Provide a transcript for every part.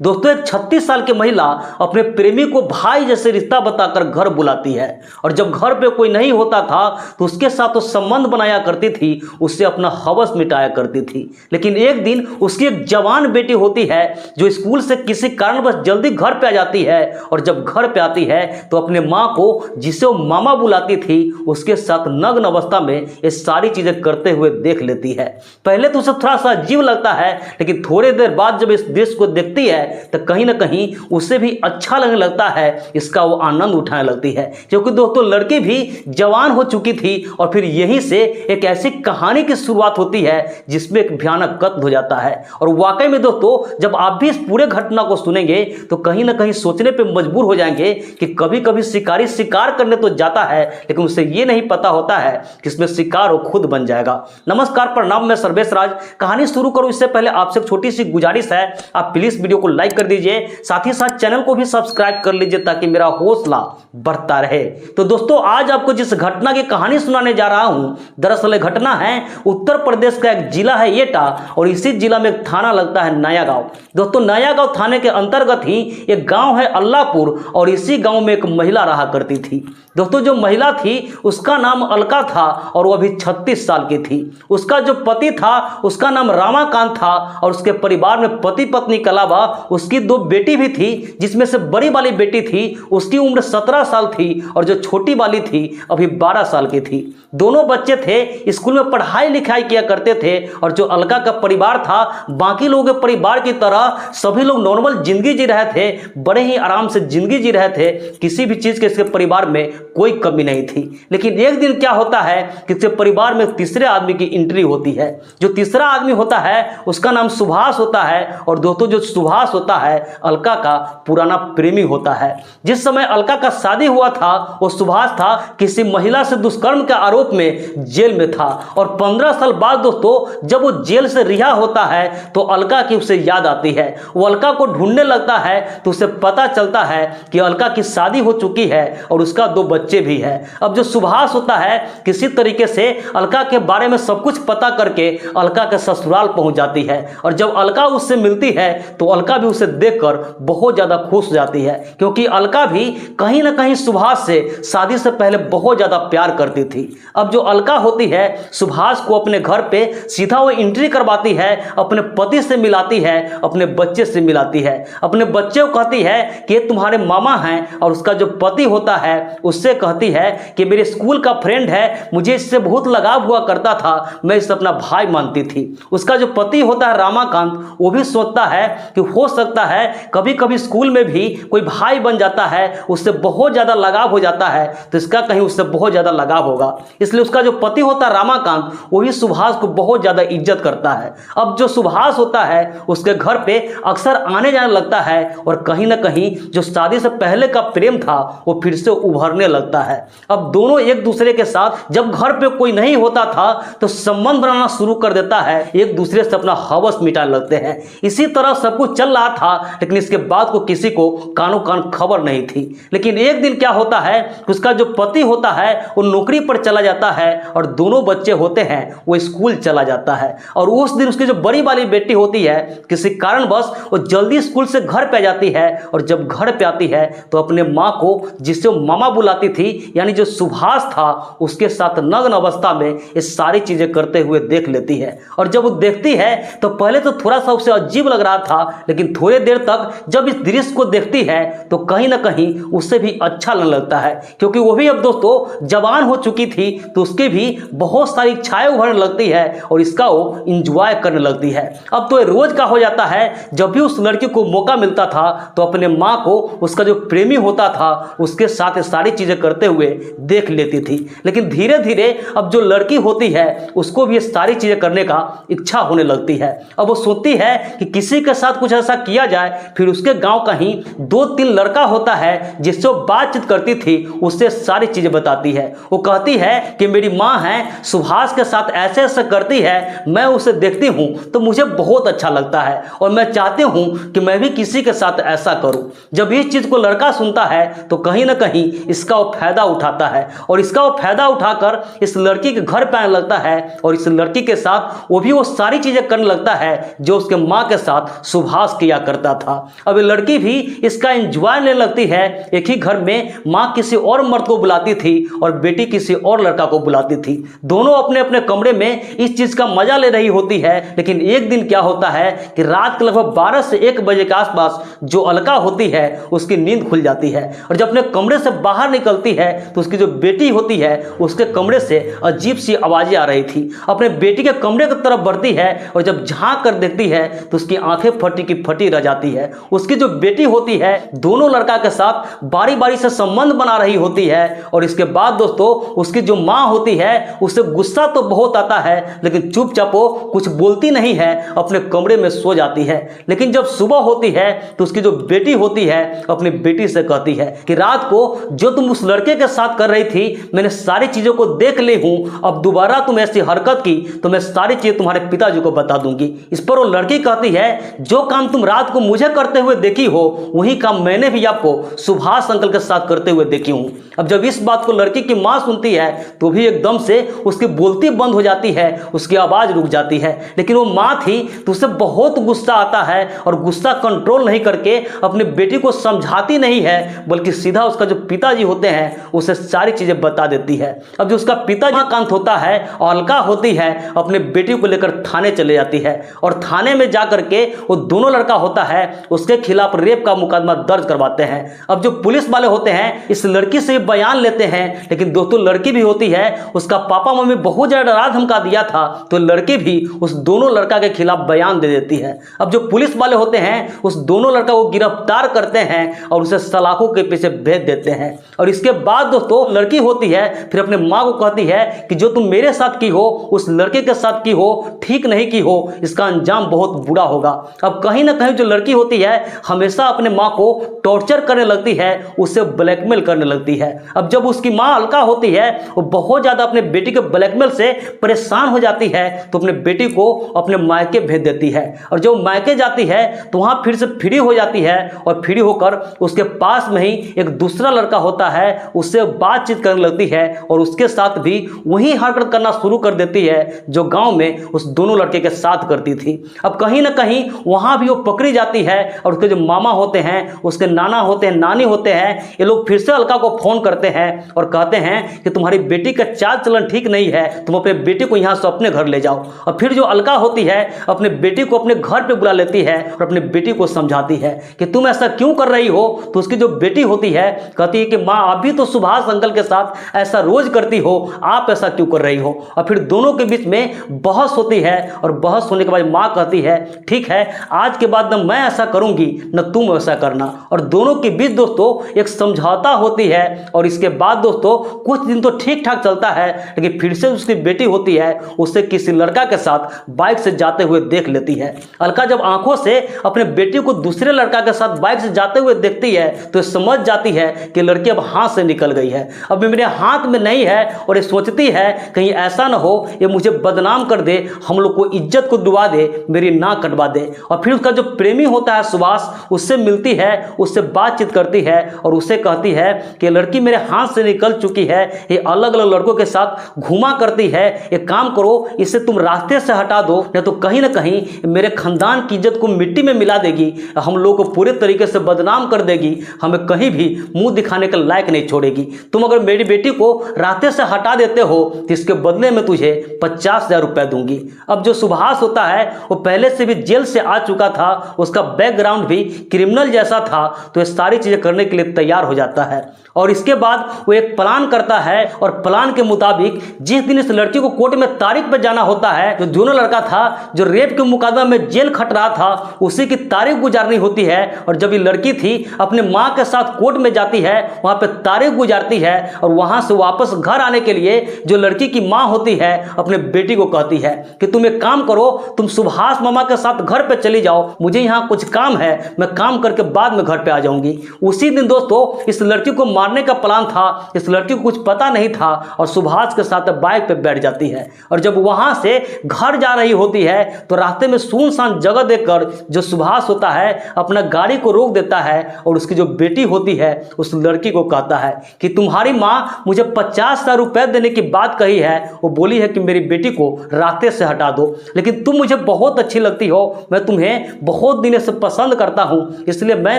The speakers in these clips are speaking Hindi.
दोस्तों एक 36 साल की महिला अपने प्रेमी को भाई जैसे रिश्ता बताकर घर बुलाती है और जब घर पे कोई नहीं होता था तो उसके साथ वो संबंध बनाया करती थी, उससे अपना हवस मिटाया करती थी। लेकिन एक दिन उसकी एक जवान बेटी होती है जो स्कूल से किसी कारणवश जल्दी घर पे आ जाती है और जब घर पे आती है तो अपने माँ को, जिसे वो मामा बुलाती थी, उसके साथ नग्न अवस्था में ये सारी चीजें करते हुए देख लेती है। पहले तो उसे थोड़ा सा अजीब लगता है, लेकिन थोड़ी देर बाद जब इस दृश्य को देखती है तो कहीं ना कहीं उसे भी अच्छा लगने लगता है, इसका वो आनंद उठाने लगती है। क्योंकि दोस्तों लड़की भी जवान हो चुकी थी और फिर यहीं से एक ऐसी कहानी की शुरुआत होती है जिसमें एक भयानक कत्ल हो जाता है। और वाकई में दोस्तों जब आप भी इस पूरे घटना को सुनेंगे तो कहीं ना कहीं सोचने पे मजबूर हो जाएंगे कि कभी कभी शिकारी शिकार करने तो जाता है लेकिन उसे ये नहीं पता होता है कि इसमें शिकार वो खुद बन जाएगा। नमस्कार, प्रणाम, मैं सर्वेश राज। कहानी शुरू करूं इससे पहले आपसे एक छोटी सी गुजारिश है, आप प्लीज वीडियो को लाइक कर दीजिए, साथ ही साथ चैनल को भी सब्सक्राइब कर लीजिए ताकि मेरा हौसला बढ़ता रहे। तो दोस्तों आज आपको जिस घटना की कहानी सुनाने जा रहा हूं, दरअसल घटना है उत्तर प्रदेश का एक जिला है एटा और इसी जिला में एक थाना लगता है नया गांव। दोस्तों नया गांव थाने के अंतर्गत ही एक गांव है अल्लाहपुर और इसी गांव में एक महिला रहा करती थी। दोस्तों जो महिला थी उसका नाम अलका था और वो अभी 36 साल की थी। उसका जो पति था उसका नाम रामाकांत था और उसके परिवार में पति पत्नी के अलावा उसकी 2 बेटी भी थी, जिसमें से बड़ी वाली बेटी थी उसकी उम्र 17 साल थी और जो छोटी वाली थी अभी 12 साल की थी। दोनों बच्चे थे, स्कूल में पढ़ाई लिखाई किया करते थे और जो अलका का परिवार था बाकी लोगों के परिवार की तरह सभी लोग नॉर्मल जिंदगी जी रहे थे, बड़े ही आराम से जिंदगी जी रहे थे, किसी भी चीज के इसके परिवार में कोई कमी नहीं थी। लेकिन एक दिन क्या होता है कि इसके परिवार में तीसरे आदमी की एंट्री होती है। जो तीसरा आदमी होता है उसका नाम सुभाष होता है और दोस्तों जो सुभाष होता है अलका का पुराना प्रेमी होता है। जिस समय अलका का शादी हुआ था वो सुभाष था किसी महिला से दुष्कर्म के आरोप में जेल में था और 15 साल बाद दोस्तों जब वो जेल से रिहा होता है तो अलका की उसे याद आती है। वो अलका को ढूंढने लगता है तो उसे पता चलता है कि अलका की शादी हो चुकी है और उसका 2 बच्चे भी है। अब जो सुभाष होता है किसी तरीके से अलका के बारे में सब कुछ पता करके अलका के ससुराल पहुंच जाती है और जब अलका उससे मिलती है तो अलका भी उसे देखकर बहुत ज्यादा खुश हो जाती है, क्योंकि अलका भी कहीं ना कहीं सुभाष से शादी से पहले बहुत ज्यादा प्यार करती थी। अब जो अलका होती है सुभाष को अपने घर पे सीधा वो एंट्री करवाती है, अपने पति से मिलाती है, अपने बच्चे से मिलाती है, अपने बच्चे को कहती है कि ये तुम्हारे मामा हैं और उसका जो पति होता है उससे कहती है कि मेरे स्कूल का फ्रेंड है, मुझे इससे बहुत लगाव हुआ करता था, मैं इसे अपना भाई मानती थी। उसका जो पति होता है रामाकांत वो भी सोचता है कि हो सकता है कभी कभी स्कूल में भी कोई भाई बन जाता है, उससे बहुत ज्यादा लगाव हो जाता है तो इसका कहीं उससे बहुत ज्यादा लगाव होगा, इसलिए उसका जो पति होता है रामाकांत वो भी सुभाष को बहुत ज्यादा इज्जत करता है। अब जो सुभाष होता है उसके घर पे अक्सर आने जाने लगता है और कहीं ना कहीं जो शादी से पहले का प्रेम था वो फिर से उभरने लगता है। अब दोनों एक दूसरे के साथ जब घर पे कोई नहीं होता था तो संबंध बनाना शुरू कर देता है, एक दूसरे से अपना हवस मिटाने लगते हैं। इसी तरह सब कुछ चल रहा था लेकिन इसके बाद को किसी को कानो कान खबर नहीं थी। लेकिन एक दिन क्या होता है उसका जो पति होता है वो नौकरी पर चला जाता है और दोनों बच्चे होते हैं वो स्कूल चला जाता है और उस दिन उसकी जो बड़ी वाली बेटी होती है किसी कारणवश वो जल्दी स्कूल से घर पे आ जाती है और जब घर पे आती है तो अपने माँ को, जिसे वो मामा बुलाती थी, यानी जो सुभाष था, उसके साथ नग्न अवस्था में ये सारी चीजें करते हुए देख लेती है। और जब वो देखती है तो पहले तो थोड़ा सा उसे अजीब लग रहा था, लेकिन थोड़ी देर तक जब इस दृश्य को देखती है तो कहीं ना कहीं उसे भी अच्छा लगने लगता है, क्योंकि वो भी अब दोस्तों जवान हो चुकी थी तो उसके भी बहुत सारी इच्छाएं उभरने लगती है और इसका वो इंजॉय करने लगती है। अब तो रोज का हो जाता है, जब भी उस लड़की को मौका मिलता था तो अपने माँ को उसका जो प्रेमी होता था उसके साथ सारी चीजें करते हुए देख लेती थी। लेकिन धीरे धीरे अब जो लड़की होती है उसको भी ये सारी चीजें करने का इच्छा होने लगती है। अब वो सोचती है कि किसी के साथ कुछ ऐसा किया जाए। फिर उसके गांव का ही 2-3 लड़का होता है जिससे वो बातचीत करती थी, उससे सारी चीजें बताती है। वो कहती है कि मेरी माँ है सुभाष के साथ ऐसे ऐसे करती है, मैं उसे देखती हूँ तो मुझे बहुत अच्छा लगता है और मैं चाहती हूँ कि मैं भी किसी के साथ ऐसा करूँ। जब इस चीज को लड़का सुनता है तो कहीं ना कहीं इसका वो फायदा उठाता है और इसका वो फायदा उठाकर इस लड़की के घर पे आने लगता है और इस लड़की के साथ वो भी वो सारी चीजें करने लगता है जो उसके माँ के साथ सुभाष की किया करता था। अब ये लड़की भी इसका एंजॉय लेने लगती है। एक ही घर में माँ किसी और मर्द को बुलाती थी और बेटी किसी और लड़का को बुलाती थी। दोनों अपने अपने कमरे में इस चीज का मजा ले रही होती है। लेकिन एक दिन क्या होता है कि रात के लगभग 12 से 1 बजे के आसपास जो अलका होती है उसकी नींद खुल जाती है और जब अपने कमरे से बाहर निकलती है तो उसकी जो बेटी होती है उसके कमरे से अजीब सी आवाजें आ रही थी। अपने बेटी के कमरे की तरफ बढ़ती है और जब झांक कर देखती है तो उसकी आंखें फटी की फटी रह जाती है। उसकी जो बेटी होती है दोनों लड़का के साथ बारी बारी से संबंध बना रही होती है और इसके बाद दोस्तों उसकी जो माँ होती है उसे गुस्सा तो बहुत आता है लेकिन चुपचाप वो कुछ बोलती नहीं है, अपने कमरे में सो जाती है। लेकिन जब सुबह होती है तो उसकी जो बेटी होती है अपनी बेटी से कहती है कि रात को जो तुम उस लड़के के साथ कर रही थी मैंने सारी चीजों को देख ली हूं, अब दोबारा तुम ऐसी हरकत की तो मैं सारी चीजें तुम्हारे पिताजी को बता दूंगी। इस पर वो लड़की कहती है जो काम तुम रात को मुझे करते हुए देखी हो वही काम मैंने भी आपको सुभाष अंकल के साथ करते हुए देखी हूं। अब जब इस बात को लड़की की मां सुनती है तो भी एकदम से उसकी बोलती बंद हो जाती है, उसकी आवाज रुक जाती है। लेकिन वो मां थी तो उसे बहुत गुस्सा आता है और गुस्सा कंट्रोल नहीं करके अपनी बेटी को समझाती नहीं है बल्कि सीधा उसका जो पिताजी होते हैं उसे सारी चीजें बता देती है। अब जो उसका पिताजी कांत होता है और अलका होती है अपने बेटी को लेकर थाने चले जाती है और थाने में जाकर के वो दोनों लड़का होता है उसके खिलाफ रेप का मुकदमा दर्ज करवाते हैं। अब जो पुलिस वाले होते हैं इस लड़की से बयान लेते हैं लेकिन दोस्तों लड़की भी होती है उसका पापा मम्मी बहुत ज्यादा डरा धमका दिया था तो लड़की भी उस दोनों लड़का के खिलाफ बयान दे देती है। अब जो पुलिस वाले होते हैं उस दोनों लड़का को गिरफ्तार करते हैं और उसे सलाखों के पीछे भेज देते हैं। और इसके बाद दोस्तों लड़की होती है फिर अपने माँ को कहती है कि जो तुम मेरे साथ की हो उस लड़के के साथ की हो ठीक नहीं की हो, इसका अंजाम बहुत बुरा होगा। अब कहीं ना कहीं जो लड़की होती है हमेशा अपने माँ को टॉर्चर करने लगती है, उसे ब्लैकमेल करने लगती है। अब जब उसकी माँ अलका होती है वो बहुत ज्यादा अपने बेटी के ब्लैकमेल से परेशान हो जाती है तो अपने बेटी को अपने मायके भेज देती है और जब मायके जाती है तो वहां फिर से फ्री हो जाती है और फ्री होकर उसके पास में ही एक दूसरा लड़का होता है उससे बातचीत करने लगती है और उसके साथ भी वही हरकत करना शुरू कर देती है जो गांव में उस दोनों लड़के के साथ करती थी। अब कहीं ना कहीं वहां भी वो पकड़ी जाती है और उसके जो मामा होते हैं उसके नाना होते हैं नानी होते हैं ये लोग फिर से अलका को फोन करते हैं और कहते हैं कि तुम्हारी बेटी का चाल चलन ठीक नहीं है, तुम अपने बेटी को यहाँ से अपने घर ले जाओ। और फिर जो अलका होती है अपने बेटी को अपने घर पे बुला लेती है और अपने बेटी को समझाती है कि तुम ऐसा क्यों कर रही हो। तो उसकी जो बेटी होती है कहती है कि माँ आप भी तो सुभाष अंकल के साथ ऐसा रोज करती हो, आप ऐसा क्यों कर रही हो। और फिर दोनों के बीच में बहस होती है और बहस होने के बाद माँ कहती है ठीक है आज के बाद न मैं ऐसा करूंगी न तुम ऐसा करना। और दोनों के बीच दोस्तों एक समझौता होती है और इसके बाद दोस्तों कुछ दिन तो ठीक ठाक चलता है लेकिन फिर से उसकी बेटी होती है उसे किसी लड़का के साथ बाइक से जाते हुए देख लेती है। अलका जब आंखों से अपने बेटी को दूसरे लड़का के साथ बाइक से जाते हुए देखती है तो समझ जाती है कि लड़की अब हाथ से निकल गई है, अब मेरे हाथ में नहीं है। और ये सोचती है कहीं ऐसा ना हो ये मुझे बदनाम कर दे, हम लोग को इज्जत को डुबा दे, मेरी नाक कटवा दे। और फिर उसका जो प्रेमी होता है सुभाष उससे मिलती है, उससे बातचीत करती है और उसे कहती है कि लड़की मेरे हाथ से निकल चुकी है, ये अलग अलग लड़कों के साथ घूमा करती है, एक काम करो इसे तुम रास्ते से हटा दो नहीं तो कहीं ना कहीं मेरे खानदान की इज्जत को मिट्टी में मिला देगी, हम लोग को पूरे तरीके से बदनाम कर देगी, हमें कहीं भी मुंह दिखाने के लायक नहीं छोड़ेगी। तुम अगर मेरी बेटी को रास्ते से हटा देते हो तो इसके बदले में तुझे 50,000 रुपए दूंगी। अब जो सुभाष होता है वो पहले से भी जेल से आ चुका था, उसका बैकग्राउंड भी क्रिमिनल जैसा था तो ये सारी चीजें करने के लिए तैयार हो जाता है। और इसके बाद वो एक प्लान करता है और प्लान के मुताबिक जिस दिन इस लड़की को कोर्ट में तारीख पे जाना होता है, जो दोनों लड़का था जो रेप के मुकदमा में जेल खट रहा था उसी की तारीख गुजारनी होती है। और जब ये लड़की थी अपने माँ के साथ कोर्ट में जाती है वहां पे तारीख गुजारती है और वहां से वापस घर आने के लिए जो लड़की की माँ होती है अपने बेटी को कहती है कि तुम एक काम करो, तुम सुभाष मामा के साथ घर पे चली जाओ, मुझे यहाँ कुछ काम है, मैं काम करके बाद में घर पे आ जाऊंगी। उसी दिन दोस्तों इस लड़की को मारने का प्लान था, इस लड़की को कुछ पता नहीं था और सुभाष के साथ बाइक पे बैठ जाती है। और जब वहां से घर जा रही होती है तो रास्ते में सुनसान जगह देखकर जो सुभाष होता है अपना गाड़ी को रोक देता है और उसकी जो बेटी होती है उस लड़की को कहता है कि तुम्हारी माँ मुझे 50,000 रुपए देने की बात कही है, वो बोली है कि मेरी बेटी को रास्ते से हटा दो, लेकिन तुम मुझे बहुत अच्छी लगती हो, मैं तुम्हें बहुत दिन से पसंद करता हूँ, इसलिए मैं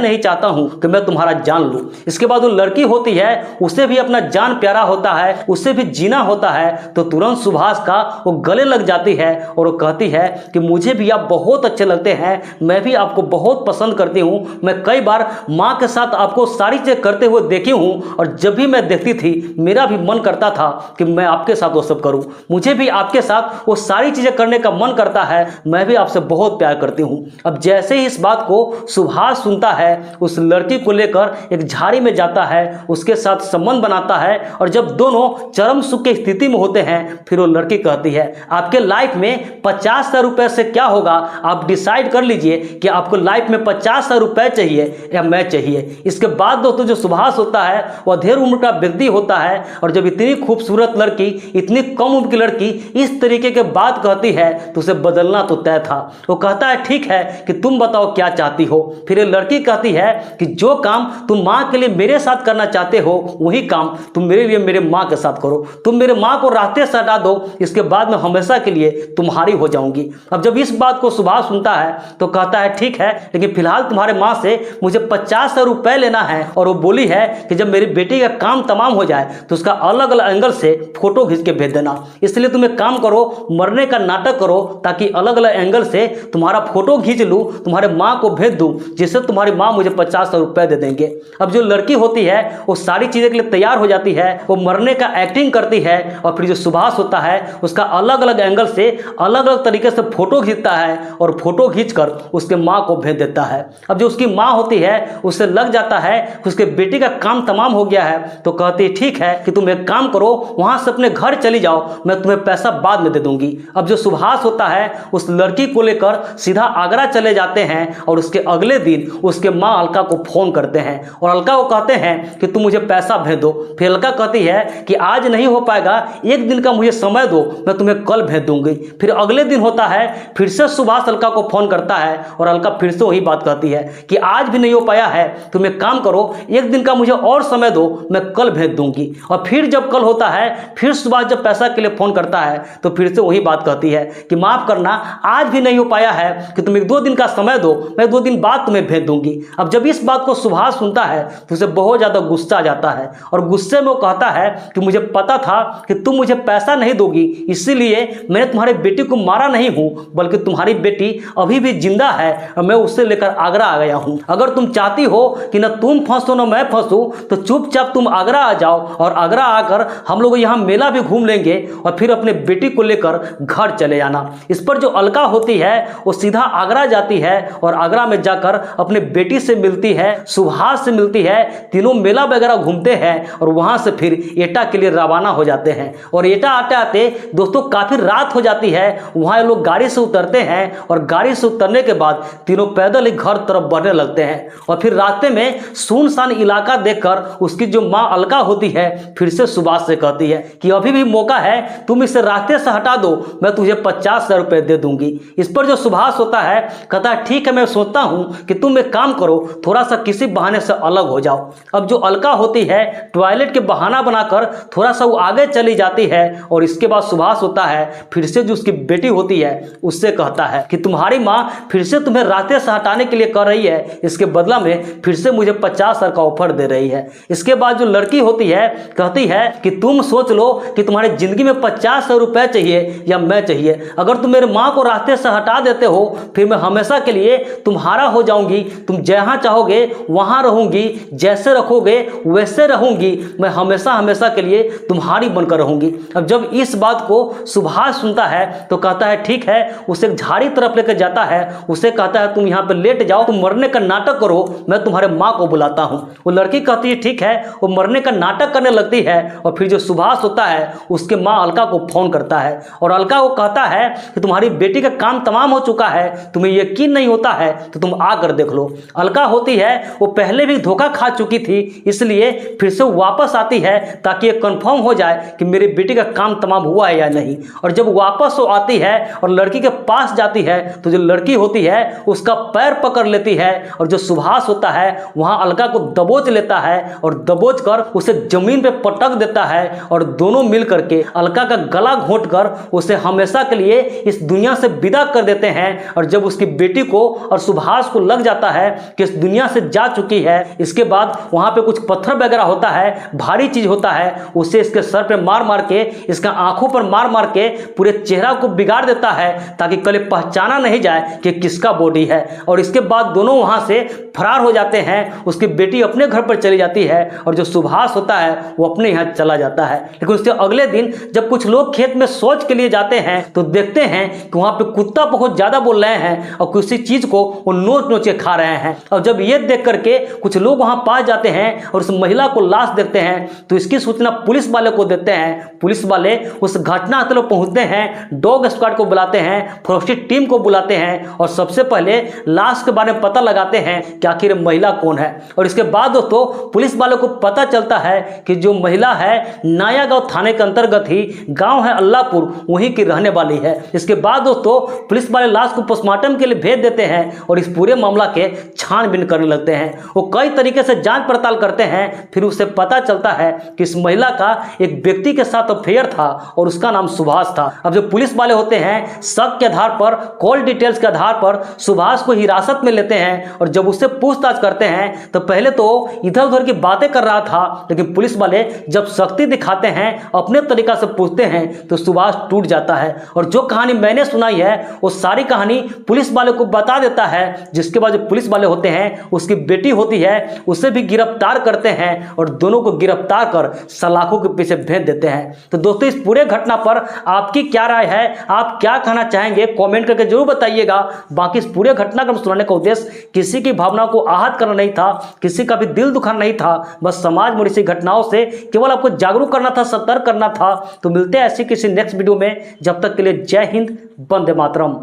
नहीं चाहता हूँ कि मैं तुम्हारा जान लूँ। इसके बाद वो लड़की होती है, उसे भी अपना जान प्यारा होता है, उसे भी जीना होता है। तो तुरंत सुभाष का वो गले लग जाती है और वो कहती है कि मुझे भी आप बहुत अच्छे लगते हैं, मैं भी आपको बहुत पसंद करती हूँ। मैं कई बार माँ के साथ आपको सारी चीज़ें करते हुए देखी हूँ और जब भी मैं देखती थी मेरा भी मन करता था कि मैं आपके साथ वो सब करूँ। मुझे भी आपके साथ वो सारी चीज़ें करने का मन करता है, मैं भी आपसे बहुत प्यार करती हूँ। अब जैसे ही इस बात को सुभाष सुनता है, उस लड़की को लेकर एक झाड़ी में जाता है, उसके साथ संबंध बनाता है और जब दोनों चरम सुख की स्थिति में होते हैं, फिर वो लड़की कहती है आपके लाइफ में 50,000 रुपए से क्या होगा, आप डिसाइड कर लीजिए कि आपको लाइफ में 50,000 रुपए चाहिए या मैं चाहिए। इसके बाद दोस्तों जो सुभाष होता है वह अधेड़ उम्र का व्यक्ति होता है और जब इतनी खूबसूरत लड़की, इतनी कम उम्र की लड़की इस तरीके के बात कहती है तो उसे बदलना तो तय था। वो कहता है ठीक है कि तुम बताओ क्या चाहती हो। फिर ये लड़की कहती है कि जो काम तुम माँ के लिए मेरे साथ करना चाहते हो वही काम तुम मेरे लिए मेरे माँ के साथ करो। तुम मेरे माँ को रास्ते से हटा दो, इसके बाद मैं हमेशा के लिए तुम्हारी हो जाऊंगी। अब जब इस बात को सुभाष सुनता है तो कहता है ठीक है, लेकिन फिलहाल तुम्हारे माँ से मुझे 50,000 रुपए लेना है और वो बोली है कि जब मेरी बेटी का काम तमाम हो जाए तो उसका अलग अलग एंगल से फोटो खींच के भेज देना। इसलिए तुम एक काम करो, मरने का नाटक करो ताकि अलग अलग एंगल से तुम्हारा फोटो खींच लूँ, तुम्हारे माँ को भेज दूँ, जिससे तुम्हारी माँ मुझे 50,000 रुपए दे देंगे। अब जो लड़की होती है वो सारी चीज़ें के लिए तैयार हो जाती है, वो मरने का एक्टिंग करती है और फिर जो सुभाष होता है उसका अलग अलग एंगल से अलग अलग तरीके से फोटो खींचता है और फोटो खींचकर उसके माँ को भेज देता है। अब जो उसकी माँ होती है उसे लग जाता है कि उसके बेटी का काम तमाम हो गया है, तो कहती है ठीक है कि तुम एक काम करो, वहां से अपने घर चली जाओ, मैं तुम्हें पैसा बाद में दे दूंगी। अब जो सुभाष होता है उस लड़की को लेकर सीधा आगरा चले जाते हैं और उसके अगले दिन उसके माँ अलका को फोन करते हैं और अलका को कहते हैं कि तुम मुझे पैसा भेज दो। फिर अलका कहती है कि आज नहीं हो पाएगा, एक दिन का मुझे समय दो, मैं तुम्हें कल भेज दूंगी। फिर अगले दिन होता है, फिर से सुभाष अलका को फोन करता है और अलका फिर से वही बात कहती है कि आज भी नहीं हो पाया है, तुम एक काम करो, एक दिन का मुझे और समय दो, मैं कल भेज दूंगी। और फिर जब कल होता है, फिर सुभाष जब पैसा के लिए फोन करता है तो फिर से वही बात कहती है कि माफ करना, आज भी नहीं हो पाया है कि तुम 1-2 दिन का समय दो, मैं 2 दिन बाद तुम्हें भेज दूंगी। अब जब इस बात को सुभाष सुनता है तो उसे बहुत ज्यादा गुस्सा आ जाता है और गुस्से में वो कहता है कि मुझे पता था कि तुम मुझे पैसा नहीं दोगी, इसीलिए मैंने तुम्हारी बेटी को मारा नहीं हूं, बल्कि तुम्हारी बेटी अभी भी जिंदा है और मैं उससे लेकर आगरा आ गया हूं। अगर तुम चाहती हो कि ना तुम फंसो ना मैं फंसूं तो चुपचाप तुम आगरा आ जाओ और आगरा आकर हम लोग यहाँ मेला भी घूम लेंगे और फिर अपने बेटी को लेकर घर चले जाना। इस पर जो अलका होती है वो सीधा आगरा जाती है और आगरा में जाकर अपने बेटी से मिलती है, सुभाष से मिलती है, तीनों मेला वगैरह घूमते हैं और वहां से फिर एटा के लिए रवाना हो जाते हैं। और एटा आते आते दोस्तों काफी रात हो जाती है, वहां लोग गाड़ी से उतरते हैं और गाड़ी से उतरने के बाद तीनों पैदल ही घर तरफ बढ़ने लगते हैं। और फिर रास्ते में सुनसान इलाका देखकर उसकी जो माँ अलका होती है फिर से सुभाष से कहती है कि अभी भी मौका है, तुम इसे रास्ते से हटा दो, मैं तुझे 50,000 रुपए दे दूंगी। इस पर जो सुभाष होता है कहता है ठीक है, मैं सोचता हूं कि तुम एक काम करो, थोड़ा सा किसी बहाने से अलग हो जाओ। अब जो अलका होती है टॉयलेट के बहाना बनाकर थोड़ा सा वो आगे चली जाती है और इसके बाद सुभाष होता है फिर से जो उसकी बेटी होती है उससे कहता है कि तुम्हारी माँ फिर से तुम्हें रास्ते से हटाने के लिए कर रही है, इसके बदला में फिर से मुझे 50,000 का ऑफर दे रही है। इसके बाद जो लड़की होती है कहती है कि तुम सोच लो कि तुम्हारी जिंदगी में 50,000 रुपए चाहिए या मैं चाहिए, अगर तुम मेरे माँ को रास्ते से हटा देते हो फिर मैं हमेशा के लिए तुम्हारा हो जाऊंगी, तुम जहां चाहोगे वहां रहूंगी, जैसे रखोगे वैसे रहूंगी, मैं हमेशा हमेशा के लिए तुम्हारी बनकर रहूंगी। अब जब इस बात को सुभाष सुनता है तो कहता है ठीक है, उसे एक झाड़ी तरफ लेकर जाता है, उसे कहता है तुम यहाँ पे लेट जाओ, तुम मरने का नाटक करो, मैं तुम्हारे माँ को बुलाता हूँ। वो लड़की कहती है ठीक है, वो मरने का नाटक करने लगती है और फिर जो सुभाष होता है उसके माँ अलका को फोन करता है और अलका को कहता है कि तुम्हारी बेटी का काम तमाम हो चुका है, तुम्हें यकीन नहीं होता है तो तुम आकर देख लो। अलका होती है वो पहले भी धोखा खा चुकी थी, इसलिए फिर से वापस आती है ताकि ये कंफर्म हो जाए कि मेरी बेटी का काम तमाम हुआ है या नहीं। और जब वापस वो आती है और लड़की के पास जाती है तो जो लड़की होती है उसका पैर पकड़ लेती है और जो सुभाष होता है वहां अलका को दबोच लेता है और दबोच कर उसे जमीन पे पटक देता है और दोनों मिल करके अलका का गला घोंट कर उसे हमेशा के लिए इस दुनिया से विदा कर देते हैं। और जब उसकी बेटी को और सुभाष को लग जाता है कि इस दुनिया से जा चुकी है। इसके बाद वहां पे कुछ पत्थर वगैरह होता है, भारी चीज होता है, उसे इसके सर पे मार मार के, इसका आंखों पर मार मार के पूरे चेहरा को बिगाड़ देता है ताकि कल पहचाना नहीं जाए कि किसका बॉडी है। और इसके बाद दोनों वहां से फरार हो जाते हैं। उसकी बेटी अपने घर पर चली जाती है और जो सुभाष होता है वो अपने यहाँ चला जाता है। लेकिन उसके अगले दिन जब कुछ लोग खेत में शौच के लिए जाते हैं तो देखते हैं कि वहां पे कुत्ता बहुत ज्यादा बोल रहे हैं और किसी चीज को वो नोच नोच के खा रहे हैं। और जब ये देख करके कुछ लोग वहां पास जाते हैं और उस महिला को लाश देखते हैं तो इसकी सूचना पुलिस वाले को देते हैं। पुलिस वाले उस घटनास्थल पर पहुंचते हैं, डॉग स्क्वाड को बुलाते हैं, फॉरेंसिक टीम को बुलाते हैं और सबसे पहले लाश के बारे में पता लगाते हैं कि आखिर महिला कौन है। और इसके बाद दोस्तों पुलिस वालों को पता चलता है कि जो महिला है नायागांव थाने के अंतर्गत ही गांव है अल्लाहपुर, वहीं की रहने वाली है। इसके बाद दोस्तों पुलिस वाले लाश को पोस्टमार्टम के लिए भेज देते हैं और इस पूरे मामला के छानबीन करने लगते हैं। वो कई तरीके से जांच पड़ताल करते हैं, फिर उसे पता चलता है कि इस महिला का एक व्यक्ति के साथ अफेयर था और उसका नाम सुभाष था। अब जो पुलिस वाले होते हैं शक के आधार पर, कॉल डिटेल्स के आधार पर सुभाष को हिरासत में लेते हैं और जब उससे पूछताछ करते हैं तो पहले तो इधर उधर की बातें कर रहा था, लेकिन पुलिस वाले जब सख्ती दिखाते हैं, अपने तरीका से पूछते हैं तो सुभाष टूट जाता है। और जो कहानी मैंने सुनाई है वो सारी कहानी पुलिस वाले को बता देता है, जिसके बाद जो पुलिस वाले होते हैं उसकी बेटी होती है उसे भी गिरफ्तार करते हैं और दोनों को गिरफ्तार कर सलाखों के पीछे भेज देते हैं। तो दोस्तों इस पूरे घटना पर आपकी क्या राय है, आप क्या कहना चाहेंगे, कमेंट करके जरूर बताइएगा। बाकी इस पूरे घटना को सुनाने का उद्देश्य किसी की भावना को आहत करना नहीं था, किसी का भी दिल दुखाना नहीं था, बस समाज में ऐसी घटनाओं से केवल आपको जागरूक करना था, सतर्क करना था। तो मिलते हैं ऐसी किसी नेक्स्ट वीडियो में, जब तक के लिए जय हिंद, वंदे मातरम।